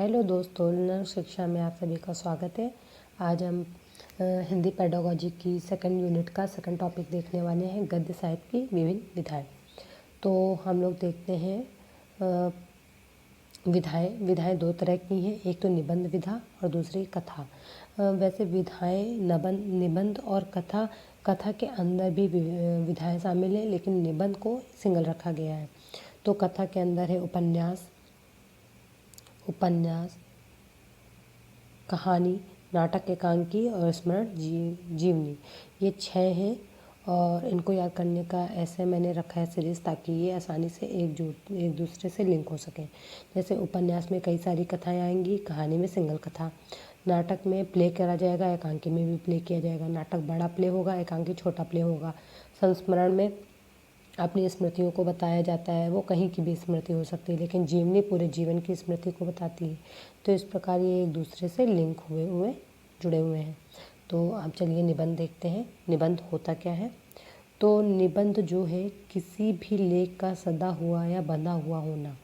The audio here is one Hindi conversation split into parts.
हेलो दोस्तों, नर्म शिक्षा में आप सभी का स्वागत है। आज हम हिंदी पेडागोजी की सेकंड यूनिट का सेकंड टॉपिक देखने वाले हैं, गद्य साहित्य की विभिन्न विधाएं। तो हम लोग देखते हैं विधाएं दो तरह की हैं, एक तो निबंध विधा और दूसरी कथा। वैसे विधाएं निबंध और कथा के अंदर भी विधाएं शामिल हैं, लेकिन निबंध को सिंगल रखा गया है। तो कथा के अंदर है उपन्यास, कहानी, नाटक, एकांकी और स्मरण जीवनी। ये 6 हैं और इनको याद करने का ऐसे मैंने रखा है सीरीज़, ताकि ये आसानी से एक दूसरे से लिंक हो सकें। जैसे उपन्यास में कई सारी कथाएं आएंगी, कहानी में सिंगल कथा, नाटक में प्ले करा जाएगा, एकांकी में भी प्ले किया जाएगा। नाटक बड़ा प्ले होगा, एकांकी छोटा प्ले होगा। संस्मरण में अपनी स्मृतियों को बताया जाता है, वो कहीं की भी स्मृति हो सकती है, लेकिन जीवनी पूरे जीवन की स्मृति को बताती है। तो इस प्रकार ये एक दूसरे से लिंक जुड़े हुए हैं। तो आप चलिए निबंध देखते हैं। निबंध होता क्या है? तो निबंध जो है किसी भी लेख का सदा हुआ या बंधा हुआ होना,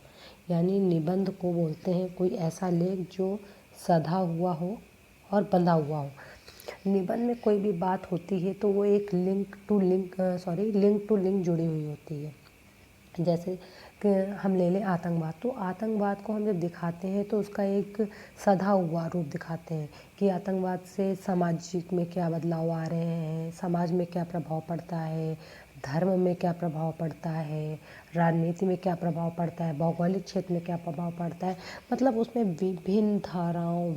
यानी निबंध को बोलते हैं कोई ऐसा लेख जो सधा हुआ हो और बंधा हुआ हो। निबंध में कोई भी बात होती है तो वो एक लिंक टू लिंक जुड़ी हुई होती है। जैसे कि हम ले लें आतंकवाद, तो आतंकवाद को हम जब दिखाते हैं तो उसका एक सधा हुआ रूप दिखाते हैं कि आतंकवाद से सामाजिक में क्या बदलाव आ रहे हैं, समाज में क्या प्रभाव पड़ता है, धर्म में क्या प्रभाव पड़ता है, राजनीति में क्या प्रभाव पड़ता है, भौगोलिक क्षेत्र में क्या प्रभाव पड़ता है। मतलब उसमें विभिन्न धाराओं,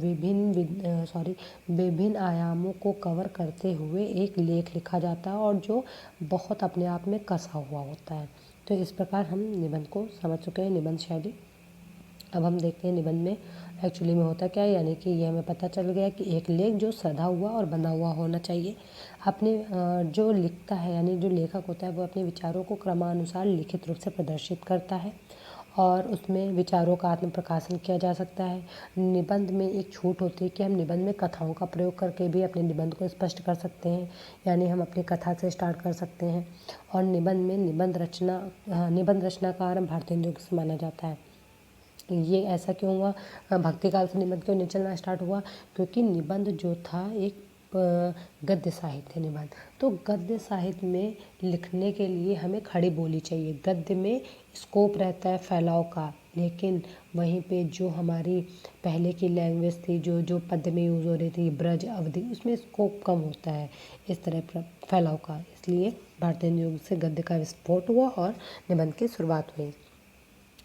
विभिन्न आयामों को कवर करते हुए एक लेख लिखा जाता है, और जो बहुत अपने आप में कसा हुआ होता है। तो इस प्रकार हम निबंध को समझ चुके हैं, निबंध शैली। अब हम देखते हैं निबंध में एक्चुअली में होता क्या है, यानी कि ये हमें पता चल गया कि एक लेख जो सधा हुआ और बंधा हुआ होना चाहिए। अपने जो लिखता है, यानी जो लेखक होता है, वो अपने विचारों को क्रमानुसार लिखित रूप से प्रदर्शित करता है और उसमें विचारों का आत्म प्रकाशन किया जा सकता है। निबंध में एक छूट होती है कि हम निबंध में कथाओं का प्रयोग करके भी अपने निबंध को स्पष्ट कर सकते हैं, यानी हम अपनी कथा से स्टार्ट कर सकते हैं। और निबंध में निबंध रचनाकार भारतेंदु युग से माना जाता है। ये ऐसा क्यों हुआ? भक्ति काल से निबंध क्यों नहीं चलना स्टार्ट हुआ? क्योंकि निबंध जो था एक गद्य साहित्य निबंध। तो गद्य साहित्य में लिखने के लिए हमें खड़ी बोली चाहिए। गद्य में स्कोप रहता है फैलाव का, लेकिन वहीं पे जो हमारी पहले की लैंग्वेज थी, जो पद्य में यूज़ हो रही थी, ब्रज, अवधि, उसमें स्कोप कम होता है इस तरह फैलाव का। इसलिए भारतेंदु युग से गद्य का विस्फोट हुआ और निबंध की शुरुआत हुई।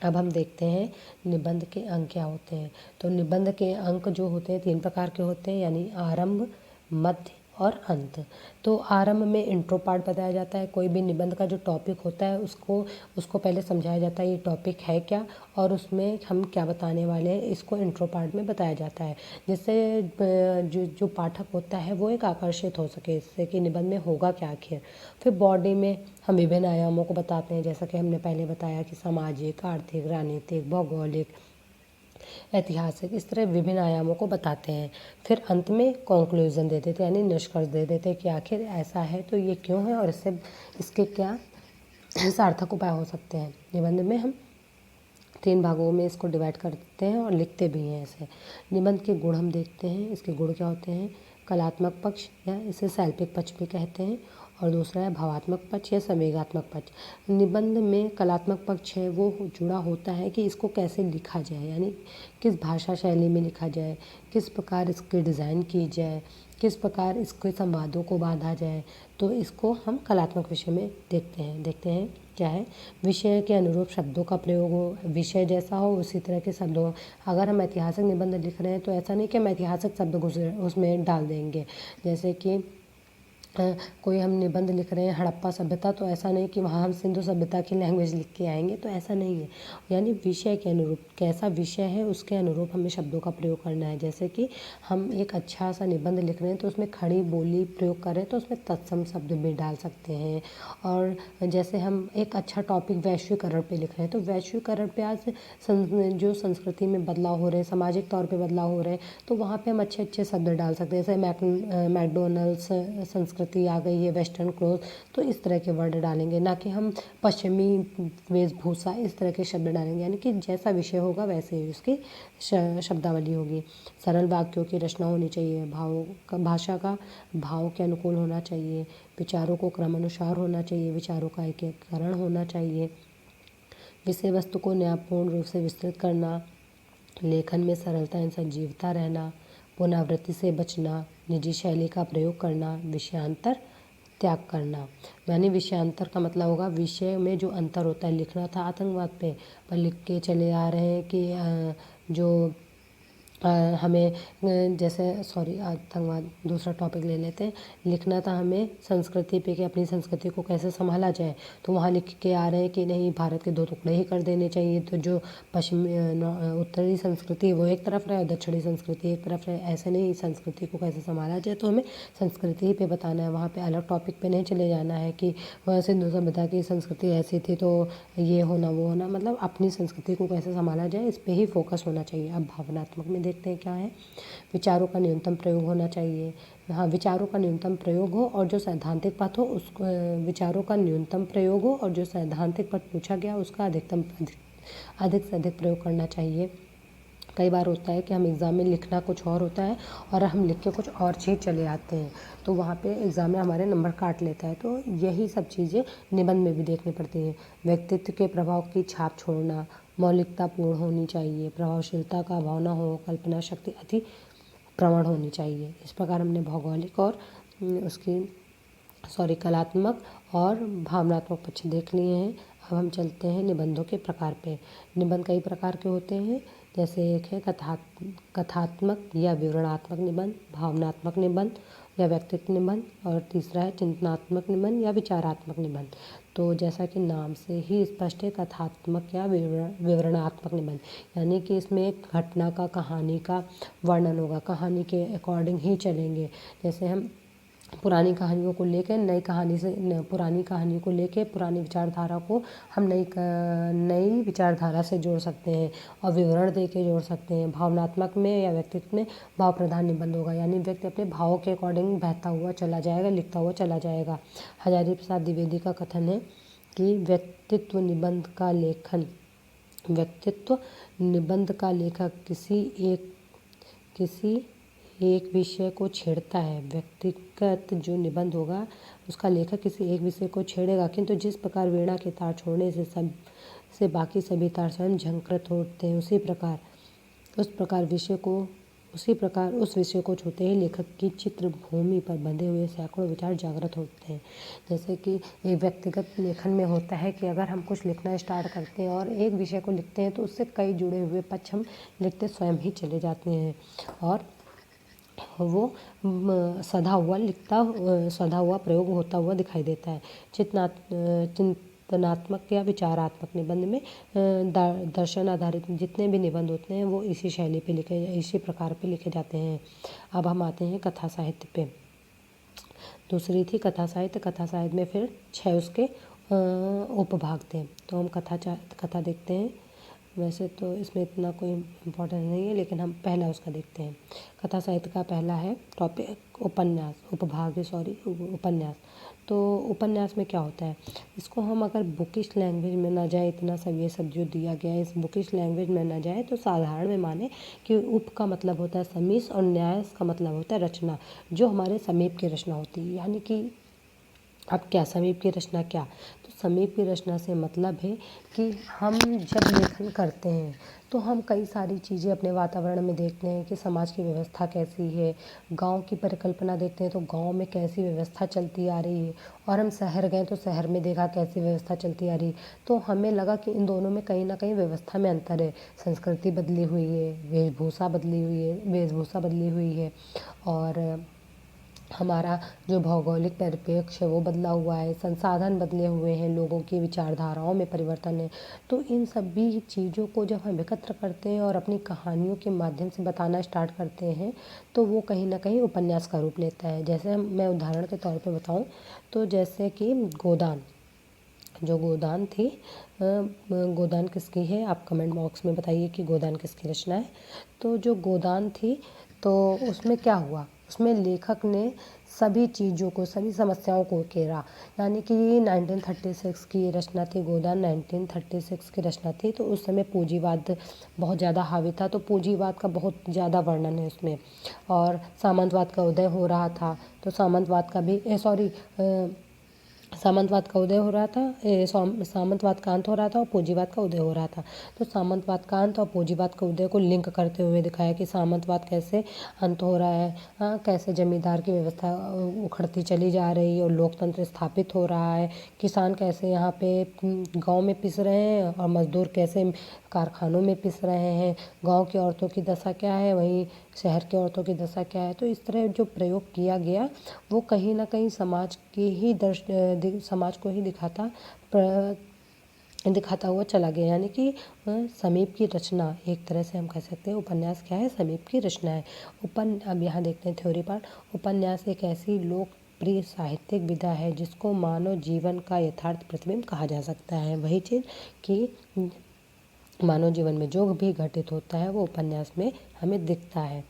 अब हम देखते हैं निबंध के अंक क्या होते हैं। तो निबंध के अंक जो होते हैं 3 प्रकार के होते हैं, यानी आरंभ, मध्य और अंत। तो आरंभ में इंट्रो पार्ट बताया जाता है। कोई भी निबंध का जो टॉपिक होता है उसको पहले समझाया जाता है, ये टॉपिक है क्या और उसमें हम क्या बताने वाले हैं, इसको इंट्रो पार्ट में बताया जाता है, जिससे जो पाठक होता है वो एक आकर्षित हो सके इससे कि निबंध में होगा क्या आखिर। फिर बॉडी में हम विभिन्न आयामों को बताते हैं, जैसा कि हमने पहले बताया कि सामाजिक, आर्थिक, राजनीतिक, भौगोलिक, ऐतिहासिक, इस तरह विभिन्न आयामों को बताते हैं। फिर अंत में कंक्लूजन दे देते हैं, यानी निष्कर्ष दे देते हैं कि आखिर ऐसा है तो ये क्यों है और इसके क्या सार्थक उपाय हो सकते हैं। निबंध में हम 3 भागों में इसको डिवाइड करते हैं और लिखते भी हैं ऐसे। निबंध के गुण हम देखते हैं, इसके गुण क्या होते हैं। कलात्मक पक्ष, या इसे शैल्पिक पक्ष भी कहते हैं, और दूसरा है भावात्मक पक्ष या संवेगात्मक पक्ष। निबंध में कलात्मक पक्ष है वो जुड़ा होता है कि इसको कैसे लिखा जाए, यानी किस भाषा शैली में लिखा जाए, किस प्रकार इसकी डिज़ाइन की जाए, किस प्रकार इसके संवादों को बांधा जाए। तो इसको हम कलात्मक विषय में देखते हैं क्या है। विषय के अनुरूप शब्दों का प्रयोग हो, विषय जैसा हो उसी तरह के शब्द हो। अगर हम ऐतिहासिक निबंध लिख रहे हैं तो ऐसा नहीं कि हम ऐतिहासिक शब्द उसमें डाल देंगे। जैसे कि कोई हम निबंध लिख रहे हैं हड़प्पा सभ्यता, तो ऐसा नहीं कि वहाँ हम सिंधु सभ्यता की लैंग्वेज लिख के आएंगे, तो ऐसा नहीं है। यानी विषय के अनुरूप, कैसा विषय है उसके अनुरूप हमें शब्दों का प्रयोग करना है। जैसे कि हम एक अच्छा सा निबंध लिख रहे हैं तो उसमें खड़ी बोली प्रयोग कर रहे हैं तो उसमें तत्सम शब्द भी डाल सकते हैं। और जैसे हम एक अच्छा टॉपिक वैश्वीकरण पे लिख रहे हैं तो वैश्वीकरण पे आज जो संस्कृति में बदलाव हो रहे हैं, सामाजिक तौर पे बदलाव हो रहे हैं, तो वहाँ पे हम अच्छे अच्छे शब्द डाल सकते हैं। जैसे मैकडोनल्ड्स संस्कृति संस्कृति आ गई है, वेस्टर्न क्लोथ, तो इस तरह के वर्ड डालेंगे, ना कि हम पश्चिमी वेशभूषा इस तरह के शब्द डालेंगे। यानी कि जैसा विषय होगा वैसे ही उसकी शब्दावली होगी। सरल वाक्यों की रचना होनी चाहिए, भाषा का भाव के अनुकूल होना चाहिए, विचारों को क्रमानुसार होना चाहिए, विचारों का एकीकरण होना चाहिए, विषय वस्तु को न्यायपूर्ण रूप से विस्तृत करना, लेखन में सरलता एवं सजीवता रहना, पुनरावृत्ति से बचना, निजी शैली का प्रयोग करना, विषयांतर त्याग करना। यानी विषयांतर का मतलब होगा विषय में जो अंतर होता है। लिखना था आतंकवाद पे, पर लिख के चले आ रहे हैं कि जो हमें जैसे आतंकवाद दूसरा टॉपिक ले लेते हैं। लिखना था हमें संस्कृति पे कि अपनी संस्कृति को कैसे संभाला जाए, तो वहाँ लिख के आ रहे हैं कि नहीं, भारत के 2 टुकड़े ही कर देने चाहिए। तो जो पश्चिमी उत्तरी संस्कृति है वो एक तरफ रहे और दक्षिणी संस्कृति एक तरफ रहे, ऐसे नहीं, संस्कृति को कैसे संभाला जाए तो हमें संस्कृति ही पे बताना है। वहाँ पे अलग टॉपिक पे नहीं चले जाना है कि सिंधु सभ्यता की संस्कृति ऐसी थी तो ये होना वो होना, मतलब अपनी संस्कृति को कैसे संभाला जाए इस पे ही फोकस होना चाहिए। अब भावनात्मक में देखते हैं क्या है। विचारों का न्यूनतम प्रयोग होना चाहिए। हाँ, विचारों का न्यूनतम प्रयोग हो और जो सैद्धांतिक बात हो उसको, विचारों का न्यूनतम प्रयोग हो और जो सैद्धांतिक बात पूछा गया उसका अधिक से अधिक प्रयोग करना चाहिए। कई बार होता है कि हम एग्ज़ाम में लिखना कुछ और होता है और हम लिख के कुछ और चीज़ चले आते हैं, तो वहाँ पे एग्ज़ाम में हमारे नंबर काट लेता है। तो यही सब चीज़ें निबंध में भी देखनी पड़ती हैं। व्यक्तित्व के प्रभाव की छाप छोड़ना, मौलिकता पूर्ण होनी चाहिए, प्रभावशीलता का अभाव न हो, कल्पना शक्ति अति प्रवण होनी चाहिए। इस प्रकार हमने भौगोलिक और कलात्मक और भावनात्मक पक्ष देख लिए हैं। अब हम चलते हैं निबंधों के प्रकार पे। निबंध कई प्रकार के होते हैं, जैसे एक है कथात्मक या विवरणात्मक निबंध, भावनात्मक निबंध या व्यक्तित्व निबंध, और तीसरा है चिंतनात्मक निबंध या विचारात्मक निबंध। तो जैसा कि नाम से ही स्पष्ट है, कथात्मक या विवरणात्मक निबंध, यानी कि इसमें एक घटना का, कहानी का वर्णन होगा, कहानी के अकॉर्डिंग ही चलेंगे। जैसे हम पुरानी कहानियों को लेकर नई कहानी से, पुरानी कहानी को लेकर पुरानी विचारधारा को हम नई विचारधारा से जोड़ सकते हैं और विवरण दे के जोड़ सकते हैं। भावनात्मक में या व्यक्तित्व में भाव प्रधान निबंध होगा, यानी व्यक्ति अपने भावों के अकॉर्डिंग बहता हुआ चला जाएगा, लिखता हुआ चला जाएगा। हजारी प्रसाद द्विवेदी का कथन है कि व्यक्तित्व निबंध का लेखक किसी एक विषय को छेड़ता है। व्यक्तिगत जो निबंध होगा उसका लेखक किसी एक विषय को छेड़ेगा, किंतु जिस प्रकार वीणा के तार छोड़ने से बाकी सभी तार स्वयं झंकृत होते हैं, उसी प्रकार उस विषय को छूते ही लेखक की चित्र भूमि पर बंधे हुए सैकड़ों विचार जागृत होते हैं। जैसे कि एक व्यक्तिगत लेखन में होता है कि अगर हम कुछ लिखना स्टार्ट करते हैं और एक विषय को लिखते हैं तो उससे कई जुड़े हुए पक्ष हम लिखते स्वयं ही चले जाते हैं और वो सधा हुआ प्रयोग होता हुआ दिखाई देता है। चिंतनात्मक या विचारात्मक निबंध में दर्शन आधारित जितने भी निबंध होते हैं वो इसी प्रकार पे लिखे जाते हैं। अब हम आते हैं कथा साहित्य पे। दूसरी थी कथा साहित्य में फिर 6 उसके उपभाग थे। तो हम कथा देखते हैं। वैसे तो इसमें इतना कोई इम्पोर्टेंस नहीं है, लेकिन हम पहला उसका देखते हैं। कथा साहित्य का पहला है टॉपिक उपन्यास। तो उपन्यास में क्या होता है, इसको हम अगर बुकिश लैंग्वेज में ना जाए, इतना सब ये सब जो दिया गया है इस बुकिश लैंग्वेज में ना जाए तो साधारण में माने कि उप का मतलब होता है समीप और न्यास का मतलब होता है रचना, जो हमारे समीप की रचना होती है। यानी कि अब क्या समीप की रचना क्या, तो समीप की रचना से मतलब है कि हम जब लेखन करते हैं तो हम कई सारी चीज़ें अपने वातावरण में देखते हैं कि समाज की व्यवस्था कैसी है, गांव की परिकल्पना देखते हैं तो गांव में कैसी व्यवस्था चलती आ रही है, और हम शहर गए तो शहर में देखा कैसी व्यवस्था चलती आ रही है। तो हमें लगा कि इन दोनों में कहीं ना कहीं व्यवस्था में अंतर है, संस्कृति बदली हुई है, वेशभूषा बदली हुई है और हमारा जो भौगोलिक परिप्रेक्ष्य है वो बदला हुआ है, संसाधन बदले हुए हैं, लोगों की विचारधाराओं में परिवर्तन है। तो इन सभी चीज़ों को जब हम एकत्र करते हैं और अपनी कहानियों के माध्यम से बताना स्टार्ट करते हैं तो वो कहीं ना कहीं उपन्यास का रूप लेता है। जैसे मैं उदाहरण के तौर पे बताऊं तो जैसे कि गोदान थी, गोदान किसकी है आप कमेंट बॉक्स में बताइए कि गोदान किसकी रचना है। तो जो गोदान थी तो उसमें क्या हुआ, उसमें लेखक ने सभी चीज़ों को, सभी समस्याओं को उकेरा। यानी कि 1936 की रचना थी, गोदान 1936 की रचना थी। तो उस समय पूंजीवाद बहुत ज़्यादा हावी था, तो पूंजीवाद का बहुत ज़्यादा वर्णन है उसमें। और सामंतवाद का उदय हो रहा था, तो सामंतवाद का भी सामंतवाद का उदय हो रहा था, सामंतवाद का अंत हो रहा था और पूंजीवाद का उदय हो रहा था। तो सामंतवाद का अंत और पूंजीवाद के उदय को लिंक करते हुए दिखाया कि सामंतवाद कैसे अंत हो रहा है, कैसे जमींदार की व्यवस्था उखड़ती चली जा रही है और लोकतंत्र स्थापित हो रहा है, किसान कैसे यहाँ पे गांव में पिस रहे हैं और मजदूर कैसे कारखानों में पिस रहे हैं, गांव की औरतों की दशा क्या है, वहीं शहर की औरतों की दशा क्या है। तो इस तरह जो प्रयोग किया गया वो कहीं ना कहीं समाज को ही दिखाता हुआ चला गया। यानी कि समीप की रचना, एक तरह से हम कह सकते हैं उपन्यास क्या है, समीप की रचना है। अब यहाँ देखते हैं थ्योरी पार्ट। उपन्यास एक ऐसी लोकप्रिय साहित्यिक विधा है जिसको मानव जीवन का यथार्थ प्रतिबिंब कहा जा सकता है। वही चीज़ कि मानव जीवन में जो भी घटित होता है वो उपन्यास में हमें दिखता है।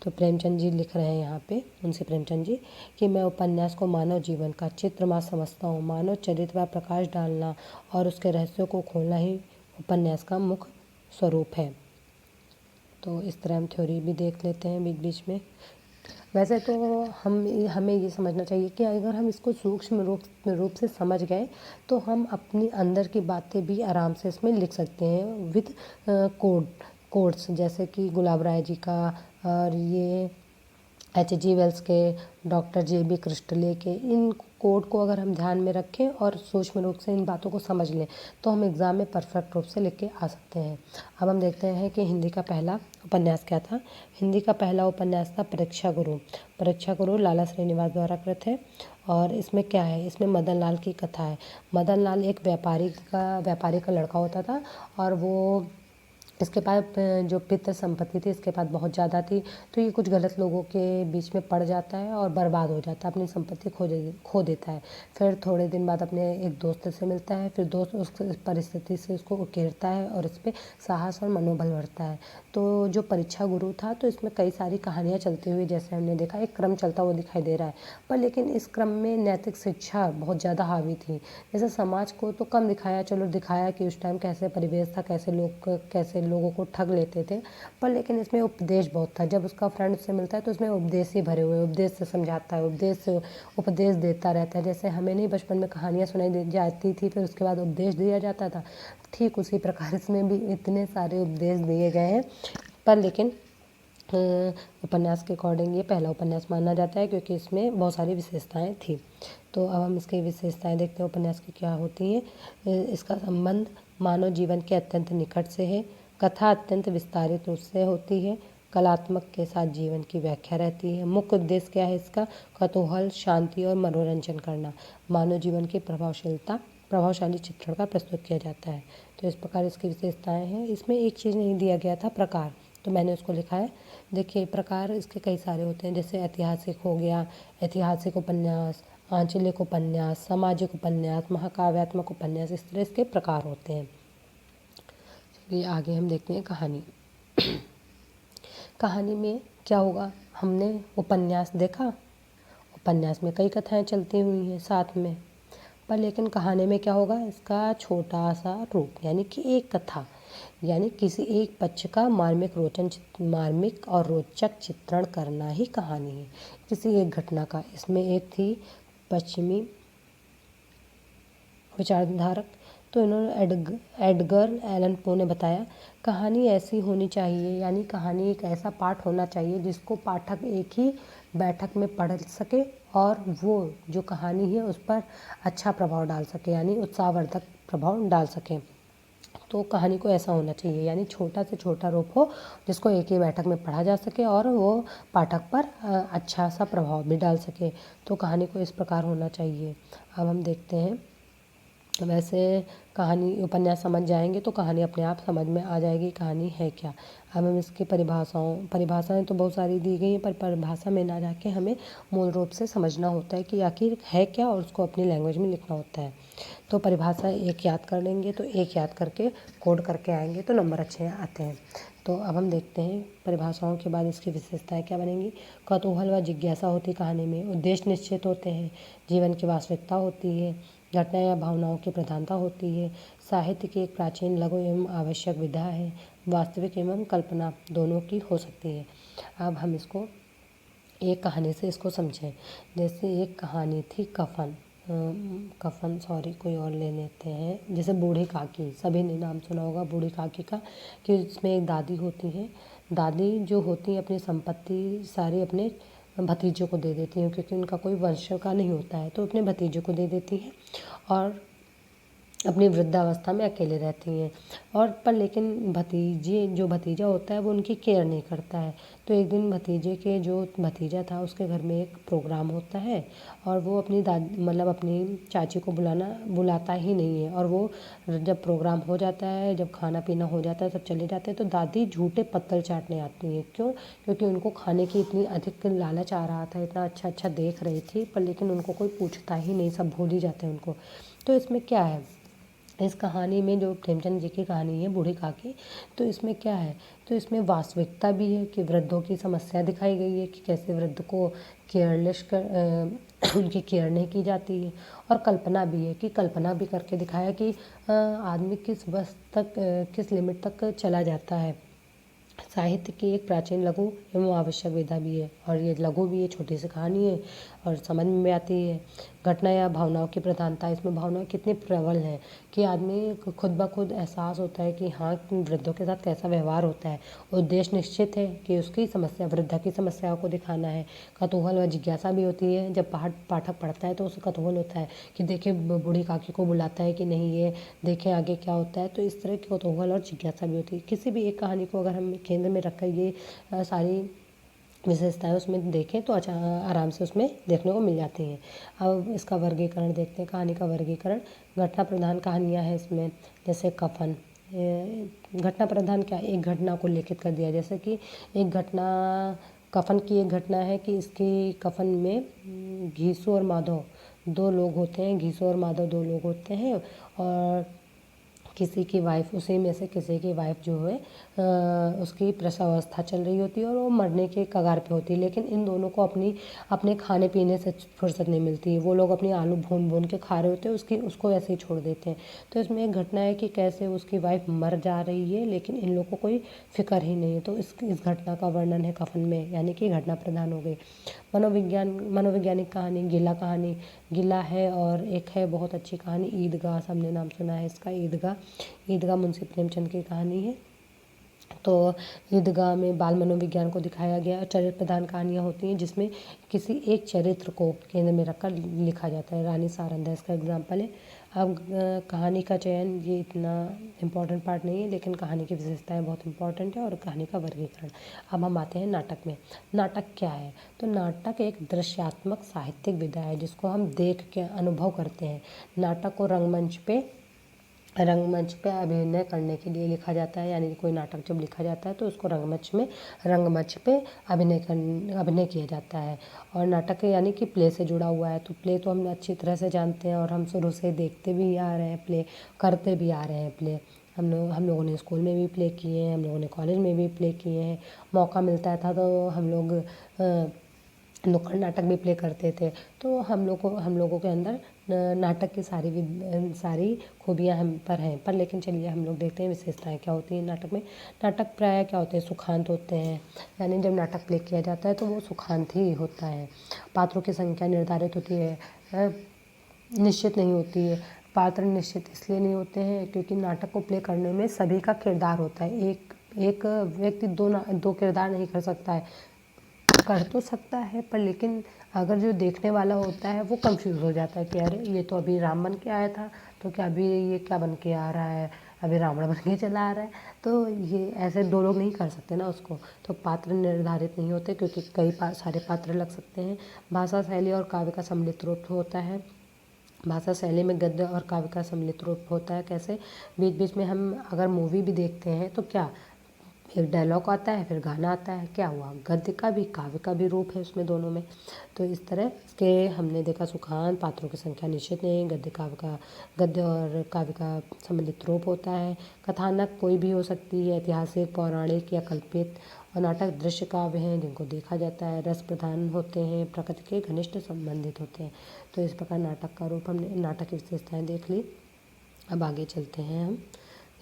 तो प्रेमचंद जी लिख रहे हैं यहाँ पे, उनसे प्रेमचंद जी, कि मैं उपन्यास को मानव जीवन का चित्रमा समझता हूँ। मानव चरित्र पर प्रकाश डालना और उसके रहस्यों को खोलना ही उपन्यास का मुख्य स्वरूप है। तो इस तरह हम थ्योरी भी देख लेते हैं बीच बीच में। वैसे तो हमें ये समझना चाहिए कि अगर हम इसको सूक्ष्म रूप से समझ गए तो हम अपनी अंदर की बातें भी आराम से इसमें लिख सकते हैं विद कोड्स, जैसे कि गुलाब राय जी का और ये H.G. वेल्स के, डॉक्टर J.B. क्रिस्टले के, इन कोड को अगर हम ध्यान में रखें और सूक्ष्म रूप से इन बातों को समझ लें तो हम एग्ज़ाम में परफेक्ट रूप से लिख के आ सकते हैं। अब हम देखते हैं कि हिंदी का पहला उपन्यास क्या था। हिंदी का पहला उपन्यास था परीक्षा गुरु। परीक्षा गुरु लाला श्रीनिवास द्वारा कृत है। और इसमें क्या है, इसमें मदन लाल की कथा है। मदन लाल एक व्यापारी का लड़का होता था और वो, इसके पास जो पितृ संपत्ति थी इसके पास बहुत ज़्यादा थी। तो ये कुछ गलत लोगों के बीच में पड़ जाता है और बर्बाद हो जाता है, अपनी संपत्ति खो देता है। फिर थोड़े दिन बाद अपने एक दोस्त से मिलता है, फिर दोस्त उस परिस्थिति से उसको उकेरता है और इस पर साहस और मनोबल बढ़ता है। तो जो परीक्षा गुरु था, तो इसमें कई सारी कहानियाँ चलती हुई जैसे हमने देखा, एक क्रम चलता हुआ दिखाई दे रहा है। पर लेकिन इस क्रम में नैतिक शिक्षा बहुत ज़्यादा हावी थी। जैसे समाज को तो कम दिखाया, चलो दिखाया कि उस टाइम कैसे परिवेश था, कैसे लोगों को ठग लेते थे, पर लेकिन इसमें उपदेश बहुत था। जब उसका फ्रेंड उससे मिलता है तो उसमें उपदेश ही भरे हुए, उपदेश से समझाता है, उपदेश देता रहता है। जैसे हमें नहीं बचपन में कहानियाँ सुनाई जाती थी, फिर उसके बाद उपदेश दिया जाता था, ठीक उसी प्रकार इसमें भी इतने सारे उपदेश दिए गए हैं। पर लेकिन उपन्यास के अकॉर्डिंग ये पहला उपन्यास माना जाता है क्योंकि इसमें बहुत सारी विशेषताएं थी। तो अब हम इसकी विशेषताएं देखते हैं उपन्यास की क्या होती हैं। इसका संबंध मानव जीवन के अत्यंत निकट से है। कथा अत्यंत विस्तारित रूप से होती है। कलात्मक के साथ जीवन की व्याख्या रहती है। मुख्य उद्देश्य क्या है इसका, कौतूहल, शांति और मनोरंजन करना। मानव जीवन की प्रभावशाली चित्रण का प्रस्तुत किया जाता है। तो इस प्रकार इसकी विशेषताएं हैं। इसमें एक चीज़ नहीं दिया गया था, प्रकार, तो मैंने उसको लिखा है। देखिए प्रकार इसके कई सारे होते हैं, जैसे ऐतिहासिक हो गया, ऐतिहासिक उपन्यास, आंचलिक उपन्यास, सामाजिक उपन्यास, महाकाव्यात्मक उपन्यास, इस तरह इसके प्रकार होते हैं। चलिए आगे हम देखते हैं कहानी। कहानी में क्या होगा, हमने उपन्यास देखा, उपन्यास में कई कथाएं चलती हुई हैं साथ में, पर लेकिन कहानी में क्या होगा, इसका छोटा सा रूप, यानी कि एक कथा, यानी किसी एक पक्ष का मार्मिक और रोचक चित्रण करना ही कहानी है, किसी एक घटना का। इसमें एक थी पश्चिमी विचारधारक, तो इन्होंने एडगर एलन पो ने बताया, कहानी ऐसी होनी चाहिए, यानी कहानी एक ऐसा पाठ होना चाहिए जिसको पाठक एक ही बैठक में पढ़ सके और वो जो कहानी है उस पर अच्छा प्रभाव डाल सके, यानी उत्साहवर्धक प्रभाव डाल सके। तो कहानी को ऐसा होना चाहिए, यानी छोटा से छोटा रूप हो जिसको एक ही बैठक में पढ़ा जा सके और वो पाठक पर अच्छा सा प्रभाव भी डाल सके। तो कहानी को इस प्रकार होना चाहिए। अब हम देखते हैं, वैसे कहानी उपन्यास समझ जाएंगे तो कहानी अपने आप समझ में आ जाएगी, कहानी है क्या। अब हम इसकी परिभाषाएं तो बहुत सारी दी गई हैं, पर परिभाषा में ना जाके हमें मूल रूप से समझना होता है कि आखिर है क्या, और उसको अपनी लैंग्वेज में लिखना होता है। तो परिभाषा एक याद कर लेंगे, तो एक याद करके कोड करके आएंगे तो नंबर अच्छे आते हैं। तो अब हम देखते हैं परिभाषाओं के बाद इसकी विशेषताएं क्या बनेंगी। कौतूहल व जिज्ञासा होती कहानी में, उद्देश्य निश्चित होते हैं, जीवन की वास्तविकता होती है, घटना या भावनाओं की प्रधानता होती है, साहित्य की एक प्राचीन लघु एवं आवश्यक विधा है, वास्तविक एवं कल्पना दोनों की हो सकती है। अब हम इसको एक कहानी से इसको समझें। जैसे एक कहानी थी कोई और ले लेते हैं, जैसे बूढ़ी काकी, सभी ने नाम सुना होगा बूढ़ी काकी का, कि इसमें एक दादी होती हैं। दादी जो होती हैं अपनी संपत्ति सारी अपने भतीजों को दे देती हैं, क्योंकि उनका कोई वंश का नहीं होता है, तो अपने भतीजों को दे देती हैं और अपनी वृद्धावस्था में अकेले रहती हैं। और पर लेकिन भतीजा होता है वो उनकी केयर नहीं करता है। तो एक दिन भतीजा था उसके घर में एक प्रोग्राम होता है, और वो अपनी अपनी चाची को बुलाता ही नहीं है। और वो जब प्रोग्राम हो जाता है, जब खाना पीना हो जाता है, सब चले जाते हैं, तो दादी झूठे पत्तल चाटने आती हैं। क्यों? क्योंकि उनको खाने की इतनी अधिक लालच आ रहा था, इतना अच्छा अच्छा देख रही थी, पर लेकिन उनको कोई पूछता ही नहीं, सब भूल ही जाते हैं उनको। तो इसमें क्या है, इस कहानी में जो प्रेमचंद जी की कहानी है बूढ़ी काकी, तो इसमें क्या है, तो इसमें वास्तविकता भी है कि वृद्धों की समस्या दिखाई गई है कि कैसे वृद्ध को उनकी केयर नहीं की जाती है। और कल्पना भी है कि कल्पना भी करके दिखाया कि आदमी किस लिमिट तक चला जाता है। साहित्य की एक प्राचीन लघु एवं आवश्यक विधा भी है, और ये लघु भी है, छोटी सी कहानी है और समझ में आती है। घटना या भावनाओं की प्रधानता, इसमें भावनाएं कितनी प्रबल हैं कि आदमी को खुद ब खुद एहसास होता है कि हाँ, वृद्धों के साथ कैसा व्यवहार होता है। उद्देश्य निश्चित है कि उसकी समस्या, वृद्धा की समस्याओं को दिखाना है। कौतूहल व जिज्ञासा भी होती है, जब पाठक पढ़ता है तो उसे कौतूहल होता है कि देखे बूढ़ी काकी को बुलाता है कि नहीं, ये देखें आगे क्या होता है। तो इस तरह की कौतूहल और जिज्ञासा भी होती है। किसी भी एक कहानी को अगर हम केंद्र में रखकर ये सारी विशेषताएं उसमें देखें तो अच्छा आराम से उसमें देखने को मिल जाती हैं। अब इसका वर्गीकरण देखते हैं, कहानी का वर्गीकरण। घटना प्रधान कहानियाँ हैं इसमें, जैसे कफन। घटना प्रधान क्या, एक घटना को लिखित कर दिया, जैसे कि एक घटना, कफन की एक घटना है कि इसकी कफन में घीसू और माधव दो लोग होते हैं, घीसू और माधव दो लोग होते हैं, और किसी की वाइफ, उसी में से किसी की वाइफ जो है उसकी प्रसवावस्था चल रही होती है और वो मरने के कगार पे होती है। लेकिन इन दोनों को अपने खाने पीने से फुर्सत नहीं मिलती है। वो लोग अपनी आलू भून भून के खा रहे होते हैं, उसको ऐसे ही छोड़ देते हैं। तो इसमें एक घटना है कि कैसे उसकी वाइफ मर जा रही है, लेकिन इन लोगों को कोई फिक्र ही नहीं है। तो इस घटना का वर्णन है कफन में, यानी कि घटना प्रधान हो गई। मनोवैज्ञानिक कहानी, गिला है, और एक है बहुत अच्छी कहानी ईदगाह, सबने नाम सुना है इसका, ईदगाह मुंशी प्रेमचंद की कहानी है। तो ईदगाह में बाल मनोविज्ञान को दिखाया गया। चरित्र प्रधान कहानियाँ होती हैं जिसमें किसी एक चरित्र को केंद्र में रखकर लिखा जाता है। रानी सारंदा इसका एग्जाम्पल है। अब कहानी का चयन ये इतना इम्पोर्टेंट पार्ट नहीं है, लेकिन कहानी की विशेषताएं बहुत इम्पोर्टेंट है, और कहानी का वर्गीकरण। अब हम आते हैं नाटक में। नाटक क्या है, तो नाटक एक दृश्यात्मक साहित्यिक विधा है जिसको हम देख के अनुभव करते हैं। नाटक को रंगमंच पे अभिनय करने के लिए लिखा जाता है, यानी कोई नाटक जब लिखा जाता है तो उसको रंगमंच पे अभिनय किया जाता है। और नाटक यानी कि प्ले से जुड़ा हुआ है, तो प्ले तो हम अच्छी तरह से जानते हैं और हम शुरू से देखते भी आ रहे हैं, प्ले करते भी आ रहे हैं। प्ले हम लोगों ने स्कूल में भी प्ले किए हैं, हम लोगों ने कॉलेज में भी प्ले किए हैं। मौका मिलता था तो हम लोग नुक्कड़ नाटक भी प्ले करते थे। तो हम लोगों के अंदर नाटक की सारी खूबियाँ हम पर हैं। पर लेकिन चलिए हम लोग देखते हैं विशेषताएं क्या होती हैं नाटक में। नाटक प्रायः क्या होते हैं, सुखांत होते हैं, यानी जब नाटक प्ले किया जाता है तो वो सुखांत ही होता है। पात्रों की संख्या निर्धारित होती है, निश्चित नहीं होती है। पात्र निश्चित इसलिए नहीं होते हैं क्योंकि नाटक को प्ले करने में सभी का किरदार होता है। एक व्यक्ति दो किरदार नहीं कर सकता है, कर तो सकता है, पर लेकिन अगर जो देखने वाला होता है वो कंफ्यूज हो जाता है कि अरे ये तो अभी राम बन के आया था, तो क्या अभी ये क्या बन के आ रहा है, अभी रावण बन के चला आ रहा है। तो ये ऐसे दो लोग नहीं कर सकते ना उसको। तो पात्र निर्धारित नहीं होते क्योंकि सारे पात्र लग सकते हैं। भाषा शैली और काव्य का सम्मिलित रूप होता है। भाषा शैली में गद्य और काव्य का सम्मिलित रूप होता है। कैसे, बीच बीच में हम अगर मूवी भी देखते हैं तो क्या एक डायलॉग आता है, फिर गाना आता है। क्या हुआ, गद्य का भी काव्य का भी रूप है उसमें, दोनों में। तो इस तरह के हमने देखा सुखान पात्रों की संख्या निश्चित नहीं, गद्य और काव्य का सम्मिलित रूप होता है। कथानक कोई भी हो सकती है, ऐतिहासिक, पौराणिक या कल्पित। और नाटक दृश्य काव्य हैं जिनको देखा जाता है, रस प्रधान होते हैं, प्रकृति के घनिष्ठ संबंधित होते हैं। तो इस प्रकार नाटक का रूप, हमने नाटक की विशेषताएं देख ली। अब आगे चलते हैं हम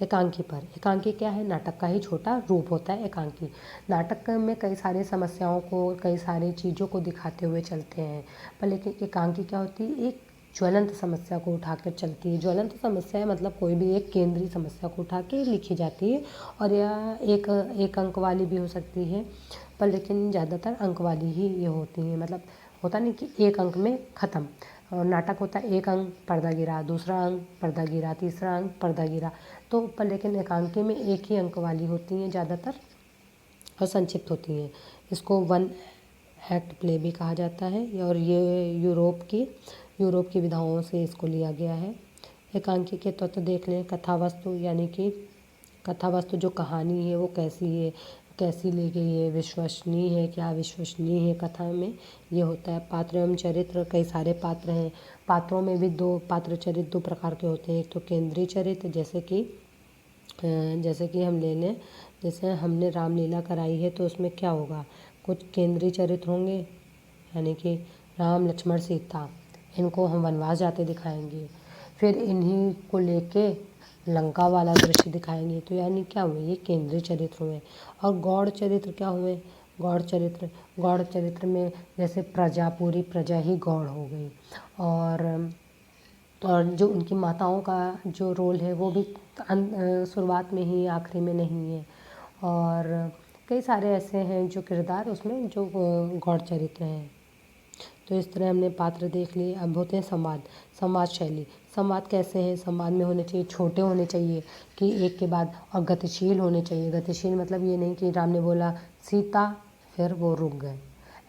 एकांकी पर। एकांकी क्या है, नाटक का ही छोटा रूप होता है एकांकी। नाटक में कई सारी समस्याओं को, कई सारी चीज़ों को दिखाते हुए चलते हैं, पर लेकिन एकांकी क्या होती है, एक ज्वलंत समस्या को उठाकर चलती है। ज्वलंत समस्या मतलब कोई भी एक केंद्रीय समस्या को उठा के लिखी जाती है, और यह एक अंक वाली भी हो सकती है, पर लेकिन ज़्यादातर अंक वाली ही ये होती हैं। मतलब होता नहीं कि एक अंक में ख़त्म। और नाटक होता है एक अंक पर्दा गिरा, दूसरा अंक पर्दा गिरा, तीसरा अंक पर्दा गिरा। तो पर लेकिन एकांकी में एक ही अंक वाली होती हैं ज़्यादातर, और संक्षिप्त होती हैं। इसको वन एक्ट प्ले भी कहा जाता है, और ये यूरोप की विधाओं से इसको लिया गया है। एकांकी के तत्व देख लें। कथा वस्तु, यानी कि कथा वस्तु जो कहानी है वो कैसी है, कैसी ली गई है, विश्वसनीय है, क्या विश्वसनीय है कथा में, ये होता है। पात्र एवं चरित्र, कई सारे पात्र हैं। पात्रों में भी चरित्र दो प्रकार के होते हैं। एक तो केंद्रीय चरित्र, जैसे कि हम ले लें, जैसे हमने रामलीला कराई है तो उसमें क्या होगा, कुछ केंद्रीय चरित्र होंगे, यानी कि राम लक्ष्मण सीता, इनको हम वनवास जाते दिखाएंगे। फिर इन्हीं को लेके लंका वाला दृश्य दिखाएंगे। तो यानी क्या हुए, ये केंद्रीय चरित्र हुए। और गौड़ चरित्र क्या हुए, गौड़ चरित्र में जैसे पूरी प्रजा ही गौड़ हो गई, और जो उनकी माताओं का जो रोल है वो भी शुरुआत में ही, आखिरी में नहीं है। और कई सारे ऐसे हैं जो किरदार उसमें जो गौड़ चरित्र हैं। तो इस तरह हमने पात्र देख लिए। अब होते हैं संवाद शैली। संवाद कैसे हैं, संवाद में होने चाहिए, छोटे होने चाहिए कि एक के बाद, और गतिशील होने चाहिए। गतिशील मतलब ये नहीं कि राम ने बोला सीता, फिर वो रुक गए,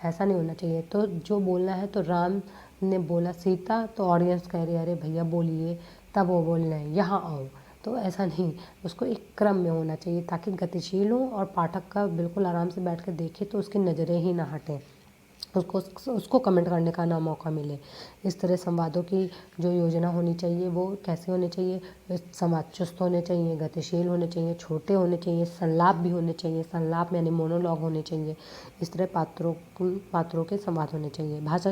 ऐसा नहीं होना चाहिए। तो जो बोलना है, तो राम ने बोला सीता, तो ऑडियंस कह रही है अरे भैया बोलिए, तब वो बोल रहे हैं यहाँ आओ। तो ऐसा नहीं, उसको एक क्रम में होना चाहिए ताकि गतिशील हो और पाठक का बिल्कुल आराम से बैठ कर देखे तो उसकी नज़रें ही ना हटें, उसको कमेंट करने का ना मौका मिले। इस तरह संवादों की जो योजना होनी चाहिए वो कैसे होनी चाहिए, संवाद चुस्त होने चाहिए, गतिशील होने चाहिए, छोटे होने चाहिए, संलाप भी होने चाहिए, संलाप यानी मोनोलॉग होने चाहिए। इस तरह पात्रों के संवाद होने चाहिए। भाषा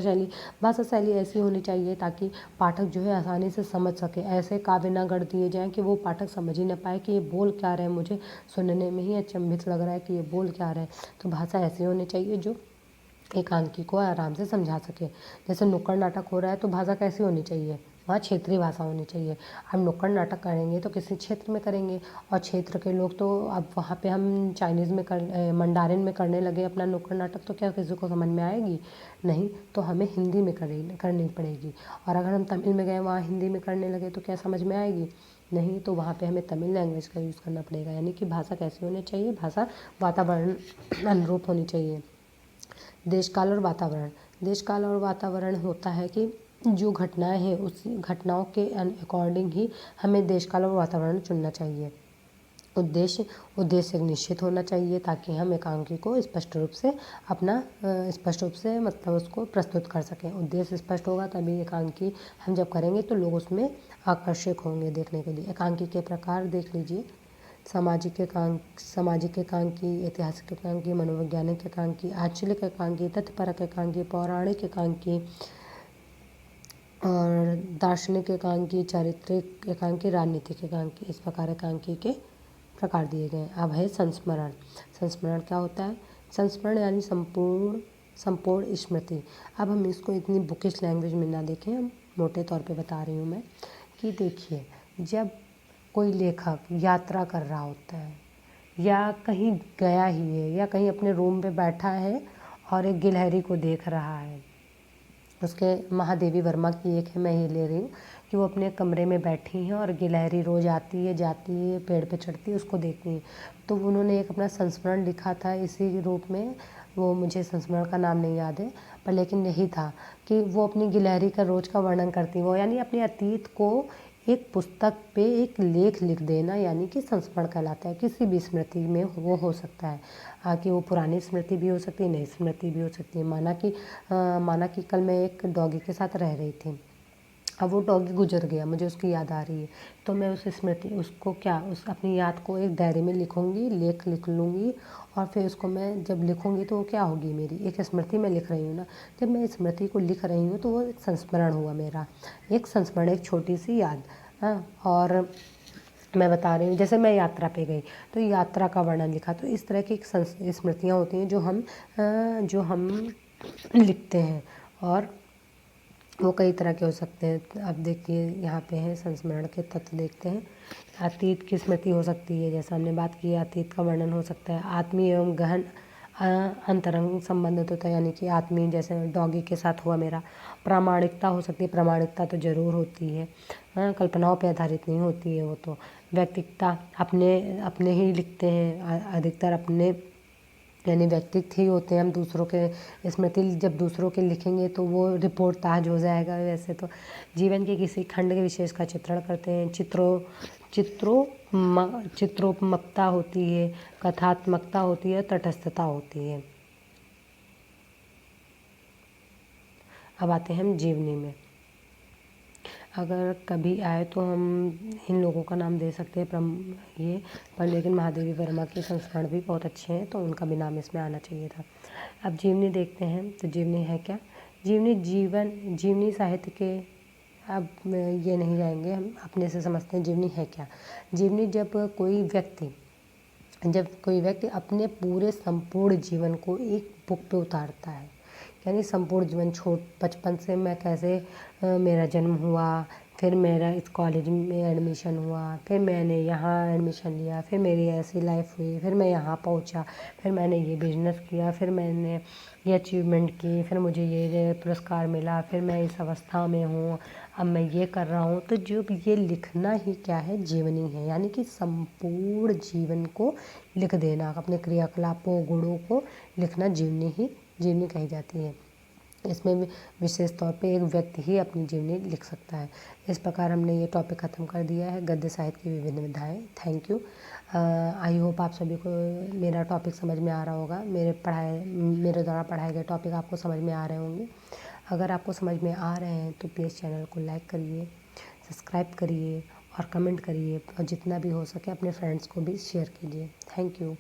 शैली ऐसी होनी चाहिए ताकि पाठक जो है आसानी से समझ सके। ऐसे काव्य ना गढ़ दिए जाएँ कि वो पाठक समझ ही ना पाए कि ये बोल क्या रहे हैं, मुझे सुनने में ही अचंभित लग रहा है कि ये बोल क्या रहे हैं। तो भाषा ऐसी होनी चाहिए जो एकांकी को आराम से समझा सके। जैसे नुक्कड़ नाटक हो रहा है तो भाषा कैसी होनी चाहिए, वहाँ क्षेत्रीय भाषा होनी चाहिए। हम नुक्कड़ नाटक करेंगे तो किसी क्षेत्र में करेंगे, और क्षेत्र के लोग तो अब वहाँ पे हम चाइनीज़ में मंडारिन में करने लगे अपना नुक्कड़ नाटक, तो क्या किसी को समझ में आएगी, नहीं। तो हमें हिंदी में करनी पड़ेगी। और अगर हम तमिल में गए वहाँ हिंदी में करने लगे तो क्या समझ में आएगी, नहीं। तो वहाँ पे हमें तमिल लैंग्वेज का यूज़ करना पड़ेगा। यानी कि भाषा कैसी होनी चाहिए, भाषा वातावरण अनुरूप होनी चाहिए। देश काल और वातावरण होता है कि जो घटनाएं हैं उस घटनाओं के अकॉर्डिंग ही हमें देश काल और वातावरण चुनना चाहिए। उद्देश्य निश्चित होना चाहिए ताकि हम एकांकी को स्पष्ट रूप से मतलब उसको प्रस्तुत कर सकें। उद्देश्य स्पष्ट होगा तभी एकांकी हम जब करेंगे तो लोग उसमें आकर्षित होंगे देखने के लिए। एकांकी के प्रकार देख लीजिए। सामाजिक एकांकी, ऐतिहासिक एकांकी, मनोवैज्ञानिक एकांकी, आंचलिक एकांकी, तथ्यपरक एकांकी, पौराणिक एकांकी, और दार्शनिक एकांकी, चारित्रिक एकांकी, राजनीतिक एकांकी। इस प्रकार एकांकी के प्रकार दिए गए। अब है संस्मरण। संस्मरण क्या होता है, संस्मरण यानी संपूर्ण स्मृति। अब हम इसको इतनी बुकिश लैंग्वेज में ना देखें, हम मोटे तौर पे बता रही हूँ मैं कि देखिए, जब कोई लेखक यात्रा कर रहा होता है या कहीं गया ही है या कहीं अपने रूम पे बैठा है और एक गिलहरी को देख रहा है, उसके महादेवी वर्मा की एक है, मैं ये ले रही हूँ कि वो अपने कमरे में बैठी हैं और गिलहरी रोज़ आती है जाती है, पेड़ पे चढ़ती है, उसको देखती है। तो उन्होंने एक अपना संस्मरण लिखा था इसी रूप में, वो मुझे संस्मरण का नाम नहीं याद है, पर लेकिन यही था कि वो अपनी गिलहरी का रोज़ का वर्णन करती, वो यानी अपने अतीत को एक पुस्तक पे एक लेख लिख देना यानी कि संस्मरण कहलाता है। किसी भी स्मृति में वो हो सकता है, कि वो पुरानी स्मृति भी हो सकती है, नई स्मृति भी हो सकती है। माना कि कल मैं एक डॉगी के साथ रह रही थी, अब वो डॉगी गुजर गया, मुझे उसकी याद आ रही है, तो मैं उस अपनी याद को एक डायरी में लिखूँगी, लेख लिख लूँगी, और फिर उसको मैं जब लिखूँगी तो वो क्या होगी, मेरी एक स्मृति मैं लिख रही हूँ ना। जब मैं स्मृति को लिख रही हूँ तो वो एक संस्मरण हुआ मेरा, एक संस्मरण, एक छोटी सी याद। हाँ, और मैं बता रही हूँ, जैसे मैं यात्रा पे गई तो यात्रा का वर्णन लिखा। तो इस तरह की स्मृतियाँ होती हैं जो हम लिखते हैं, और वो कई तरह के हो सकते हैं। अब देखिए यहाँ पे है संस्मरण के तत्व, देखते हैं। अतीत की स्मृति हो सकती है, जैसा हमने बात की, अतीत का वर्णन हो सकता है। आत्मीय एवं गहन अंतरंग संबंधित होता है, यानी कि आत्मीय, जैसे डॉगी के साथ हुआ मेरा। प्रामाणिकता हो सकती है, प्रामाणिकता तो ज़रूर होती है, कल्पनाओं पे आधारित नहीं होती है वो तो। व्यक्तिकता, अपने अपने ही लिखते हैं अधिकतर, अपने यानी व्यक्तित्व ही होते हैं हम। दूसरों के स्मृति जब दूसरों के लिखेंगे तो वो रिपोर्ट ताज हो जाएगा। वैसे तो जीवन के किसी खंड के विशेष का चित्रण करते हैं। चित्रोपमकता होती है, कथात्मकता होती है, तटस्थता होती है। अब आते हैं हम जीवनी में। अगर कभी आए तो हम इन लोगों का नाम दे सकते हैं, पर लेकिन महादेवी वर्मा के संस्करण भी बहुत अच्छे हैं, तो उनका भी नाम इसमें आना चाहिए था। अब जीवनी देखते हैं, तो जीवनी है क्या? जीवनी साहित्य के, अब ये नहीं जाएंगे, हम अपने से समझते हैं जीवनी है क्या। जीवनी जब कोई व्यक्ति अपने पूरे संपूर्ण जीवन को एक बुक पे उतारता है, यानी संपूर्ण जीवन, बचपन से मैं कैसे मेरा जन्म हुआ, फिर मेरा इस कॉलेज में एडमिशन हुआ, फिर मैंने यहाँ एडमिशन लिया, फिर मेरी ऐसी लाइफ हुई, फिर मैं यहाँ पहुँचा, फिर मैंने ये बिजनेस किया, फिर मैंने ये अचीवमेंट की, फिर मुझे ये पुरस्कार मिला, फिर मैं इस अवस्था में हूँ, अब मैं ये कर रहा हूँ। तो जो ये लिखना ही क्या है, जीवनी है, यानी कि संपूर्ण जीवन को लिख देना, अपने क्रियाकलापों, गुणों को लिखना जीवनी कही जाती है। इसमें विशेष तौर पे एक व्यक्ति ही अपनी जीवनी लिख सकता है। इस प्रकार हमने ये टॉपिक ख़त्म कर दिया है, गद्य साहित्य की विभिन्न विधाएँ। Thank you. आई होप आप सभी को मेरा टॉपिक समझ में आ रहा होगा, मेरे द्वारा पढ़ाए गए टॉपिक आपको समझ में आ रहे होंगे। अगर आपको समझ में आ रहे हैं तो प्लीज़ चैनल को लाइक करिए, सब्सक्राइब करिए और कमेंट करिए, और जितना भी हो सके अपने फ्रेंड्स को भी शेयर कीजिए। Thank you.